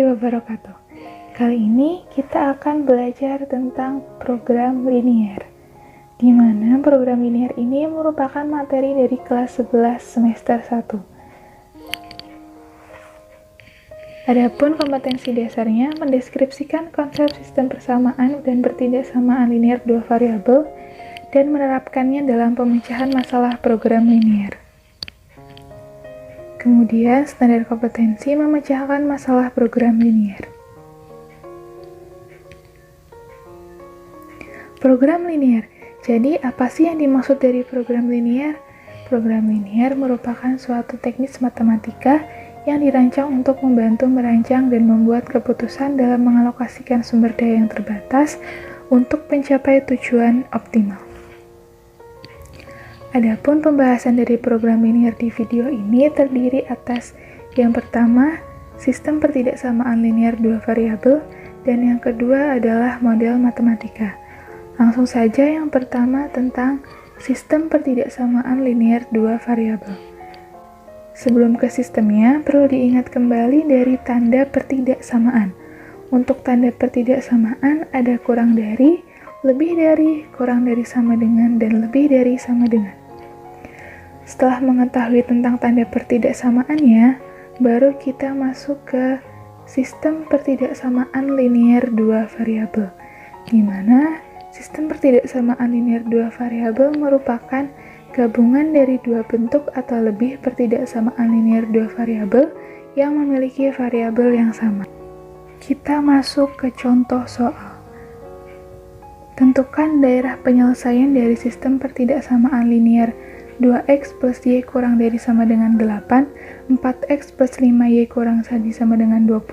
wabarakatuh. Kali ini kita akan belajar tentang program linear, di mana program linear ini merupakan materi dari kelas 11 semester 1. Adapun kompetensi dasarnya mendeskripsikan konsep sistem persamaan dan pertidaksamaan linear dua variabel dan menerapkannya dalam pemecahan masalah program linear. Kemudian, standar kompetensi memecahkan masalah program linear. Program linear. Jadi, apa sih yang dimaksud dari program linear? Program linear merupakan suatu teknis matematika yang dirancang untuk membantu merancang dan membuat keputusan dalam mengalokasikan sumber daya yang terbatas untuk mencapai tujuan optimal. Adapun pembahasan dari program linear di video ini terdiri atas yang pertama, sistem pertidaksamaan linear dua variabel, dan yang kedua adalah model matematika. Langsung saja yang pertama tentang sistem pertidaksamaan linear dua variabel. Sebelum ke sistemnya, perlu diingat kembali dari tanda pertidaksamaan. Untuk tanda pertidaksamaan ada kurang dari, lebih dari, kurang dari sama dengan, dan lebih dari sama dengan. Setelah mengetahui tentang tanda pertidaksamaannya, baru kita masuk ke sistem pertidaksamaan linear dua variabel, di mana sistem pertidaksamaan linear dua variabel merupakan gabungan dari dua bentuk atau lebih pertidaksamaan linear dua variabel yang memiliki variabel yang sama. Kita masuk ke contoh soal. Tentukan daerah penyelesaian dari sistem pertidaksamaan linear 2x plus y kurang dari sama dengan 8, 4x plus 5y kurang dari sama dengan 20,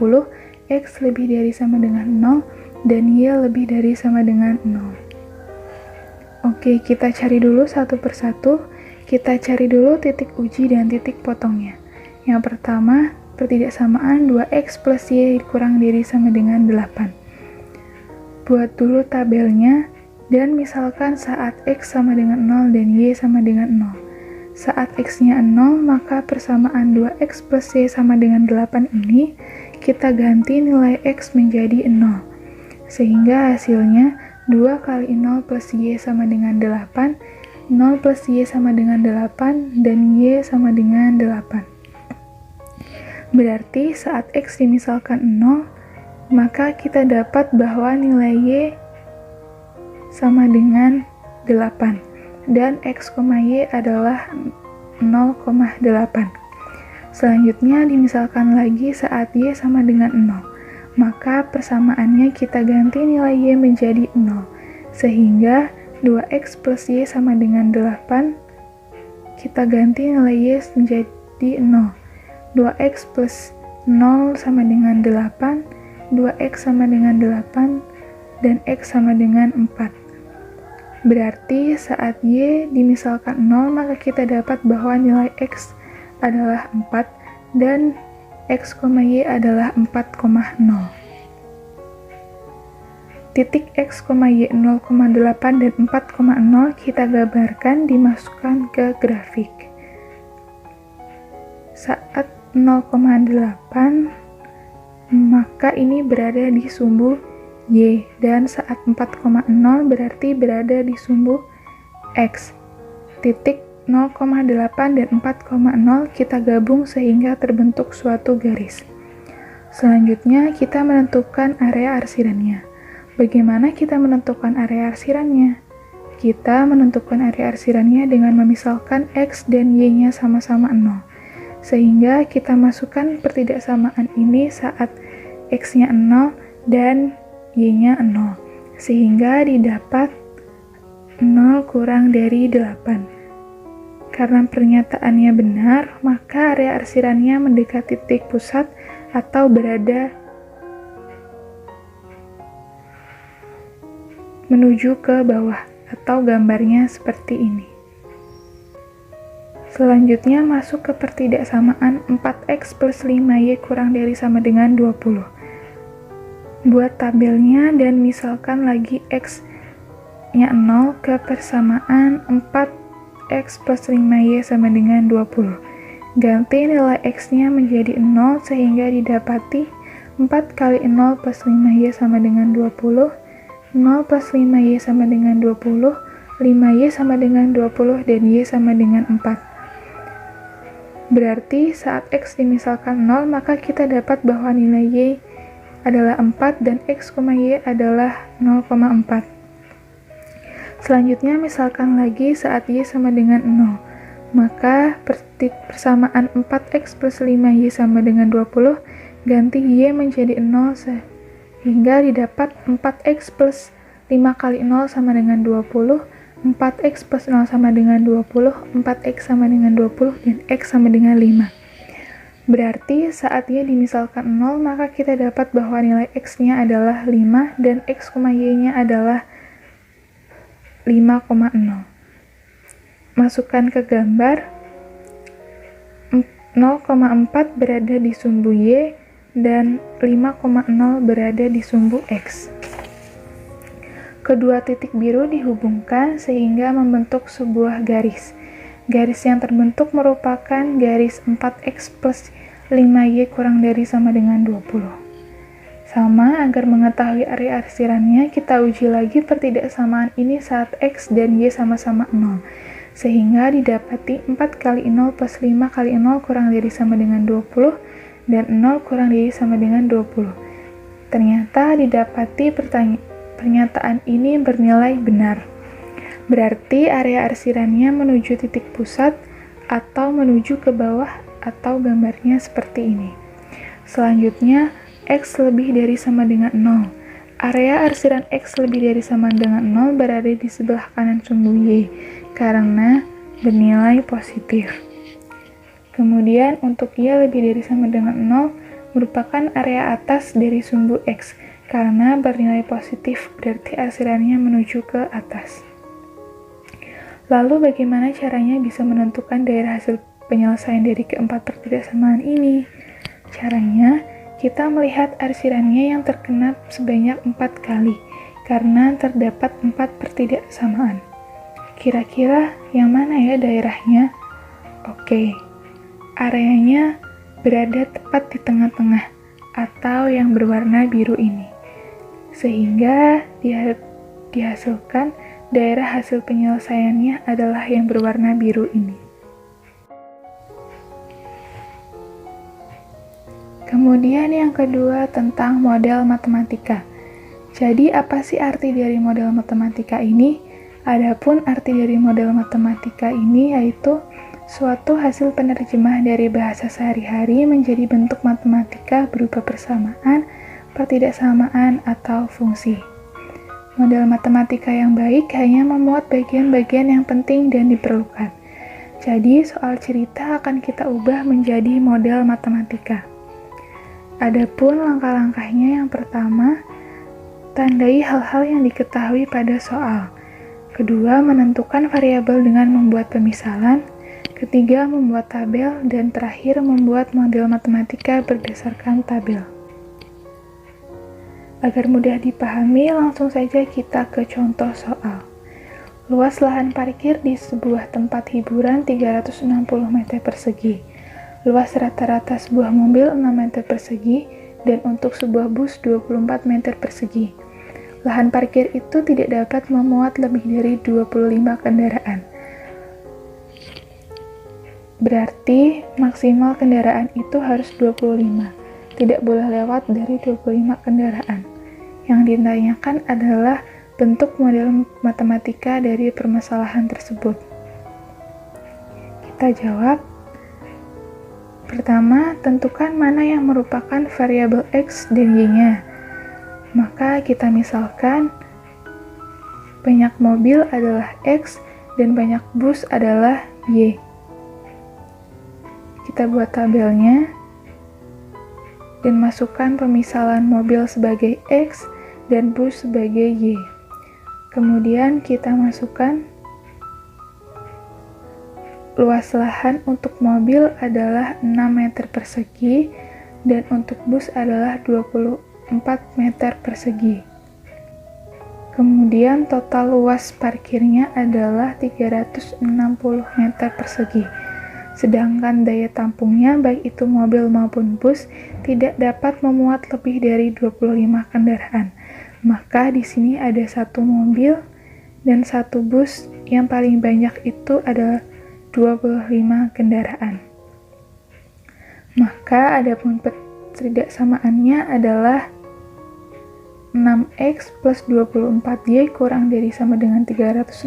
x lebih dari sama dengan 0, dan y lebih dari sama dengan 0. Oke, kita cari dulu satu persatu. Kita cari dulu titik uji dan titik potongnya. Yang pertama, pertidaksamaan 2x plus y kurang dari sama dengan 8. Buat dulu tabelnya, dan misalkan saat x sama dengan 0 dan y sama dengan 0. Saat x-nya 0, maka persamaan 2x plus y sama dengan 8 ini, kita ganti nilai x menjadi 0. Sehingga hasilnya 2 kali 0 plus y sama dengan 8, 0 plus y sama dengan 8, dan y sama dengan 8. Berarti saat x dimisalkan 0, maka kita dapat bahwa nilai y sama dengan 8 dan x, y adalah 0,8. Selanjutnya dimisalkan lagi saat y sama dengan 0, maka persamaannya kita ganti nilai y menjadi 0, sehingga 2x plus y sama dengan 8, kita ganti nilai y menjadi 0. 2x plus 0 sama dengan 8, 2x sama dengan 8, dan x sama dengan 4. Berarti saat y dimisalkan 0, maka kita dapat bahwa nilai x adalah 4 dan x, y adalah 4,0. Titik x, y 0,8 dan 4,0 kita gambarkan dimasukkan ke grafik. Saat 0,8, maka ini berada di sumbu y, dan saat 4,0 berarti berada di sumbu x. Titik 0,8 dan 4,0 kita gabung sehingga terbentuk suatu garis. Selanjutnya kita menentukan area arsirannya. Bagaimana kita menentukan area arsirannya? Kita menentukan area arsirannya dengan memisalkan x dan y-nya sama-sama 0. Sehingga kita masukkan pertidaksamaan ini saat x-nya 0 dan y-nya 0, sehingga didapat 0 kurang dari 8. Karena pernyataannya benar, maka area arsirannya mendekati titik pusat atau berada menuju ke bawah, atau gambarnya seperti ini. Selanjutnya masuk ke pertidaksamaan 4x plus 5y kurang dari sama dengan 20. Buat tabelnya dan misalkan lagi x-nya 0 ke persamaan 4x plus 5y sama dengan 20. Ganti nilai x-nya menjadi 0 sehingga didapati 4 kali 0 plus 5Y sama dengan 20, 0 plus 5Y sama dengan 20, 5Y sama dengan 20, dan Y sama dengan 4. Berarti saat X dimisalkan 0, maka kita dapat bahwa nilai Y adalah 4 dan X, Y adalah 0,4. Selanjutnya misalkan lagi saat Y sama dengan 0, maka persamaan 4X plus 5Y sama dengan 20, ganti Y menjadi 0 sehingga didapat 4X plus 5 kali 0 sama dengan 20, 4X plus 0 sama dengan 20, 4X sama dengan 20, dan X sama dengan 5. Berarti saat Y dimisalkan 0, maka kita dapat bahwa nilai X-nya adalah 5 dan X, Y-nya adalah 5,0. Masukkan ke gambar, 0,4 berada di sumbu Y dan 5,0 berada di sumbu X. Kedua titik biru dihubungkan sehingga membentuk sebuah garis. Garis yang terbentuk merupakan garis 4X plus 5Y kurang dari sama dengan 20. Sama, agar mengetahui area arsirannya, kita uji lagi pertidaksamaan ini saat X dan Y sama-sama 0. Sehingga didapati 4 kali 0 plus 5 kali 0 kurang dari sama dengan 20, dan 0 kurang dari sama dengan 20. Ternyata didapati pernyataan ini bernilai benar. Berarti area arsirannya menuju titik pusat atau menuju ke bawah, atau gambarnya seperti ini. Selanjutnya, X lebih dari sama dengan 0. Area arsiran X lebih dari sama dengan 0 berada di sebelah kanan sumbu Y, karena bernilai positif. Kemudian untuk Y lebih dari sama dengan 0 merupakan area atas dari sumbu X, karena bernilai positif, berarti arsirannya menuju ke atas. Lalu bagaimana caranya bisa menentukan daerah hasil penyelesaian dari keempat pertidaksamaan ini? Caranya, kita melihat arsirannya yang terkena sebanyak 4 kali, karena terdapat 4 pertidaksamaan. Kira-kira yang mana ya daerahnya? Oke, areanya berada tepat di tengah-tengah, atau yang berwarna biru ini. Sehingga dihasilkan daerah hasil penyelesaiannya adalah yang berwarna biru ini. Kemudian yang kedua tentang model matematika. Jadi apa sih arti dari model matematika ini? Adapun arti dari model matematika ini yaitu suatu hasil penerjemah dari bahasa sehari-hari menjadi bentuk matematika berupa persamaan, pertidaksamaan, atau fungsi. Model matematika yang baik hanya memuat bagian-bagian yang penting dan diperlukan. Jadi soal cerita akan kita ubah menjadi model matematika. Adapun langkah-langkahnya, yang pertama, tandai hal-hal yang diketahui pada soal. Kedua, menentukan variabel dengan membuat pemisalan. Ketiga, membuat tabel. Dan terakhir, membuat model matematika berdasarkan tabel. Agar mudah dipahami, langsung saja kita ke contoh soal. Luas lahan parkir di sebuah tempat hiburan 360 meter persegi. Luas rata-rata sebuah mobil 6 meter persegi, dan untuk sebuah bus 24 meter persegi. Lahan parkir itu tidak dapat memuat lebih dari 25 kendaraan. Berarti maksimal kendaraan itu harus 25. Tidak boleh lewat dari 25 kendaraan. Yang ditanyakan adalah bentuk model matematika dari permasalahan tersebut. Kita jawab. Pertama, tentukan mana yang merupakan variabel X dan Y-nya. Maka kita misalkan banyak mobil adalah X dan banyak bus adalah Y. Kita buat tabelnya dan masukkan pemisalan mobil sebagai X dan bus sebagai Y. Kemudian kita masukkan luas lahan untuk mobil adalah 6 meter persegi dan untuk bus adalah 24 meter persegi. Kemudian total luas parkirnya adalah 360 meter persegi. sedangkan daya tampungnya baik itu mobil maupun bus tidak dapat memuat lebih dari 25 kendaraan. Maka di sini ada 1 mobil dan 1 bus, yang paling banyak itu adalah 25 kendaraan. Maka adapun ketidaksamaannya adalah 6x plus 24y kurang dari sama dengan 360,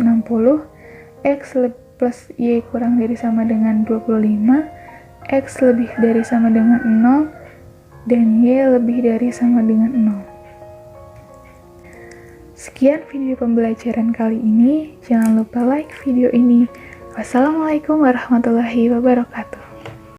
x plus y kurang dari sama dengan 25, x lebih dari sama dengan 0, dan y lebih dari sama dengan 0. Sekian video pembelajaran kali ini. Jangan lupa like video ini. Wassalamualaikum warahmatullahi wabarakatuh.